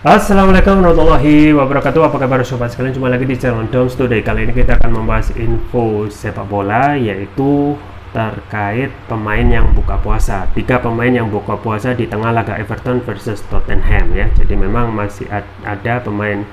Assalamualaikum warahmatullahi wabarakatuh. Apa kabar sobat sekalian? Jumpa lagi di channel Doms Today. Kali ini kita akan membahas info sepak bola, yaitu terkait pemain yang buka puasa. 3 pemain yang buka puasa di tengah laga Everton versus Tottenham ya. Jadi memang masih ada pemain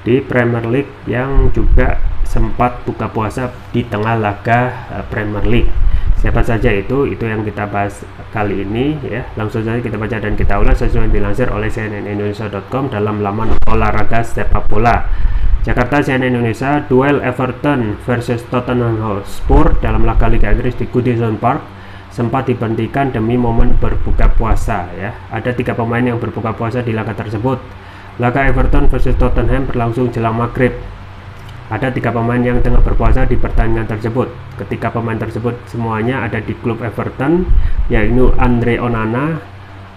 di Premier League yang juga sempat buka puasa di tengah laga Premier League. Siapa saja itu yang kita bahas kali ini ya. Langsung saja kita baca dan kita ulas sesuai yang dilansir oleh cnnindonesia.com dalam laman olahraga sepak bola. Jakarta, CNN Indonesia. Duel Everton versus Tottenham Hotspur dalam laga Liga Inggris di Goodison Park sempat dihentikan demi momen berbuka puasa ya. Ada 3 pemain yang berbuka puasa di laga tersebut. Laga Everton versus Tottenham berlangsung jelang maghrib. Ada 3 pemain yang tengah berpuasa di pertandingan tersebut. Ketika pemain tersebut semuanya ada di klub Everton, yaitu Andre Onana,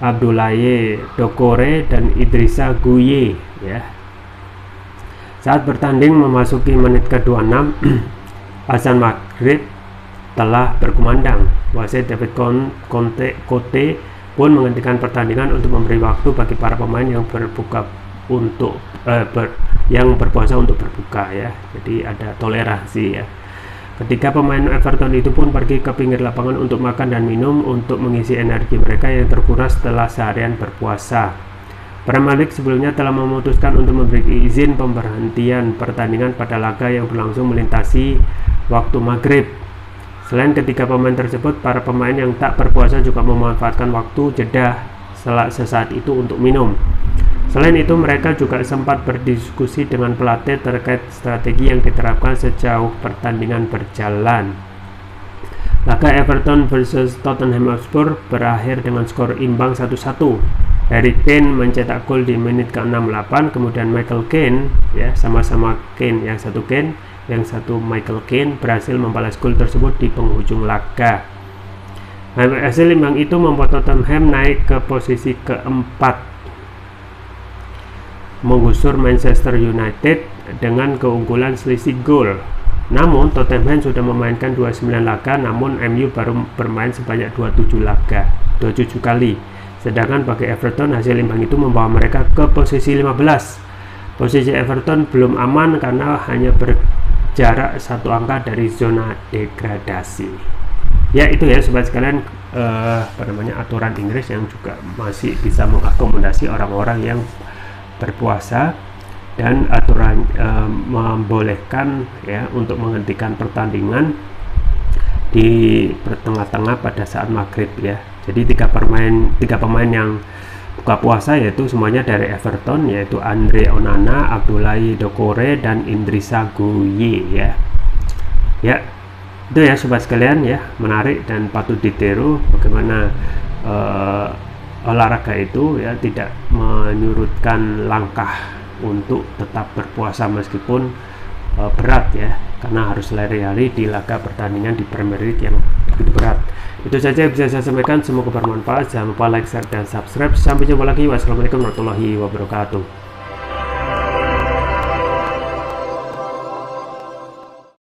Abdoulaye Doucouré, dan Idrissa Gueye ya. Saat bertanding memasuki menit ke-26, azan maghrib telah berkumandang. Wasit David Conte pun menghentikan pertandingan untuk memberi waktu bagi para pemain yang berpuasa untuk berbuka ya. Jadi ada toleransi ya. Ketika pemain Everton itu pun pergi ke pinggir lapangan untuk makan dan minum untuk mengisi energi mereka yang terkuras setelah seharian berpuasa. Premier League sebelumnya telah memutuskan untuk memberi izin pemberhentian pertandingan pada laga yang berlangsung melintasi waktu maghrib. Selain ketiga pemain tersebut, para pemain yang tak berpuasa juga memanfaatkan waktu jeda sesaat itu untuk minum. Selain itu, mereka juga sempat berdiskusi dengan pelatih terkait strategi yang diterapkan sejauh pertandingan berjalan. Laga Everton versus Tottenham Hotspur berakhir dengan skor imbang 1-1. Harry Kane mencetak gol di menit ke-68, kemudian Michael Keane ya, sama-sama Kane, yang satu Michael Keane berhasil membalas gol tersebut di penghujung laga. Hasil imbang itu membuat Tottenham naik ke posisi keempat, menggusur Manchester United dengan keunggulan selisih gol. Namun Tottenham sudah memainkan 29 laga, namun MU baru bermain sebanyak 27 kali. Sedangkan bagi Everton, hasil imbang itu membawa mereka ke posisi 15. Posisi Everton belum aman karena hanya berjarak 1 angka dari zona degradasi. Ya, itu ya sobat sekalian, aturan Inggris yang juga masih bisa mengakomodasi orang-orang yang berpuasa, dan aturan membolehkan ya untuk menghentikan pertandingan di tengah-tengah pada saat maghrib ya. Jadi 3 pemain yang buka puasa yaitu semuanya dari Everton, yaitu Andre Onana, Abdoulaye Doucouré, dan Idrissa Gueye ya. Ya, itu ya sobat sekalian ya, menarik dan patut ditiru bagaimana olahraga itu ya tidak menyurutkan langkah untuk tetap berpuasa meskipun berat ya, karena harus lari-lari di laga pertandingan di Premier League yang begitu berat. Itu saja yang bisa saya sampaikan, semoga bermanfaat. Jangan lupa like, share, dan subscribe. Sampai jumpa lagi. Wassalamualaikum warahmatullahi wabarakatuh.